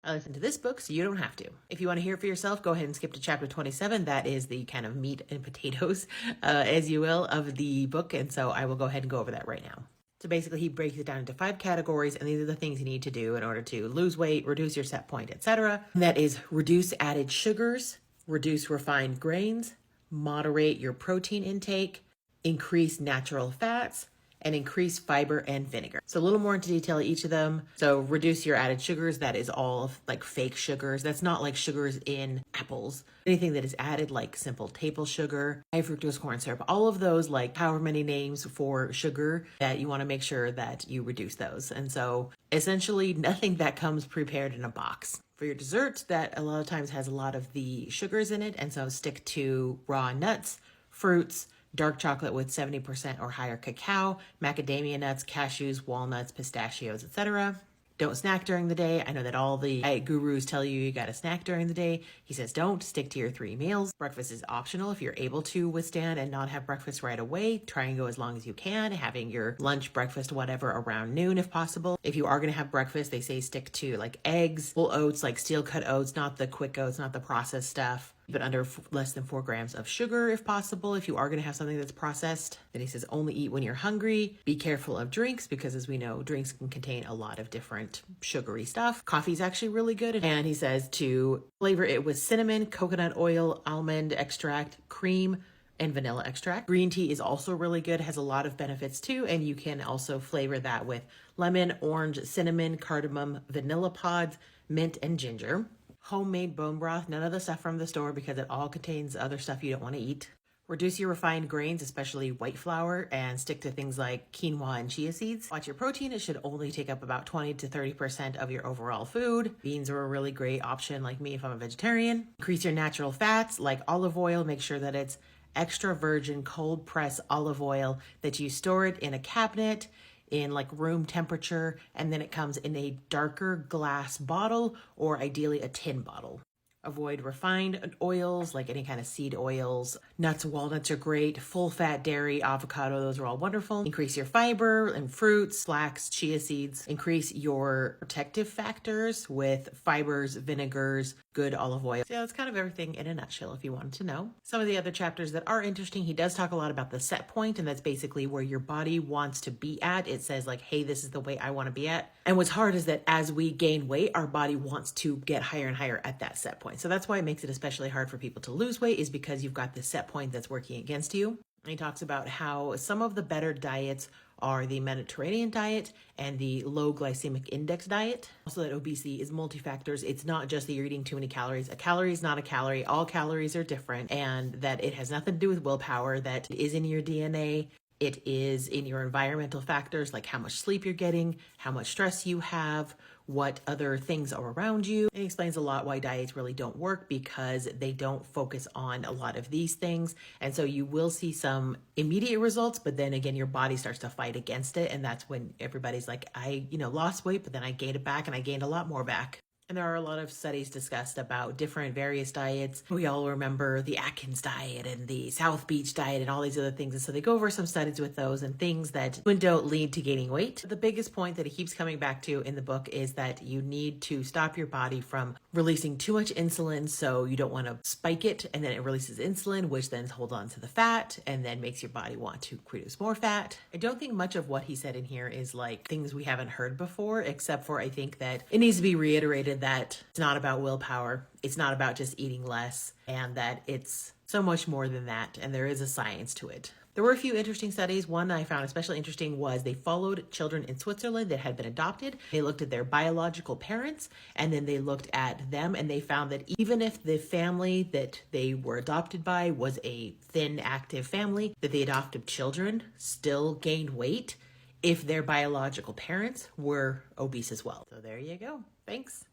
I listened to this book, so you don't have to. If you want to hear it for yourself, go ahead and skip to chapter 27. That is the kind of meat and potatoes, as you will, of the book. And so I will go ahead and go over that right now. So basically, he breaks it down into 5 categories, and these are the things you need to do in order to lose weight, reduce your set point, etc. That is reduce added sugars, reduce refined grains, moderate your protein intake, increase natural fats, and increase fiber and vinegar. So a little more into detail each of them. So reduce your added sugars. That is all like fake sugars. That's not like sugars in apples. Anything that is added like simple table sugar, high fructose corn syrup, all of those, like however many names for sugar, that you want to make sure that you reduce those. And so essentially nothing that comes prepared in a box. For your dessert, that a lot of times has a lot of the sugars in it. And so stick to raw nuts, fruits, dark chocolate with 70% or higher cacao, macadamia nuts, cashews, walnuts, pistachios, etc. Don't snack during the day. I know that all the diet gurus tell you got to snack during the day. He says don't. Stick to your 3 meals. Breakfast is optional if you're able to withstand and not have breakfast right away. Try and go as long as you can, having your lunch, breakfast, whatever around noon if possible. If you are going to have breakfast, they say stick to like eggs, full oats, like steel cut oats, not the quick oats, not the processed stuff. But under less than 4 grams of sugar if possible. If you are going to have something that's processed, then he says only eat when you're hungry. Be careful of drinks because, as we know, drinks can contain a lot of different sugary stuff. Coffee is actually really good. And he says to flavor it with cinnamon, coconut oil, almond extract, cream, and vanilla extract. Green tea is also really good, has a lot of benefits too, and you can also flavor that with lemon, orange, cinnamon, cardamom, vanilla pods, mint, and ginger. Homemade bone broth, none of the stuff from the store because it all contains other stuff you don't want to eat. Reduce your refined grains, especially white flour, and stick to things like quinoa and chia seeds. Watch your protein. It should only take up about 20 to 30% of your overall food. Beans are a really great option, like me if I'm a vegetarian. Increase your natural fats, like olive oil. Make sure that it's extra virgin cold press olive oil, that you store it in a cabinet in like room temperature, and then it comes in a darker glass bottle or ideally a tin bottle. Avoid refined oils, like any kind of seed oils. Nuts, walnuts are great. Full fat dairy, avocado, those are all wonderful. Increase your fiber and fruits, flax, chia seeds. Increase your protective factors with fibers, vinegars, good olive oil. So that's kind of everything in a nutshell if you wanted to know. Some of the other chapters that are interesting, he does talk a lot about the set point, and that's basically where your body wants to be at. It says like, hey, this is the weight I want to be at. And what's hard is that as we gain weight, our body wants to get higher and higher at that set point. So that's why it makes it especially hard for people to lose weight, is because you've got this set point that's working against you. And he talks about how some of the better diets are the Mediterranean diet and the low glycemic index diet. Also that obesity is multi-factors. It's not just that you're eating too many calories. A calorie is not a calorie. All calories are different, and that it has nothing to do with willpower, that it is in your DNA. It is in your environmental factors, like how much sleep you're getting, how much stress you have, what other things are around you. It explains a lot why diets really don't work, because they don't focus on a lot of these things. And so you will see some immediate results, but then again, your body starts to fight against it. And that's when everybody's like, I lost weight, but then I gained it back and I gained a lot more back. And there are a lot of studies discussed about different various diets. We all remember the Atkins diet and the South Beach diet and all these other things. And so they go over some studies with those and things that don't lead to gaining weight. The biggest point that he keeps coming back to in the book is that you need to stop your body from releasing too much insulin. So you don't want to spike it, and then it releases insulin, which then holds on to the fat and then makes your body want to produce more fat. I don't think much of what he said in here is like things we haven't heard before, except for I think that it needs to be reiterated that it's not about willpower. It's not about just eating less, and that it's so much more than that. And there is a science to it. There were a few interesting studies. One I found especially interesting was they followed children in Switzerland that had been adopted. They looked at their biological parents, and then they looked at them, and they found that even if the family that they were adopted by was a thin, active family, that the adoptive children still gained weight if their biological parents were obese as well. So there you go. Thanks.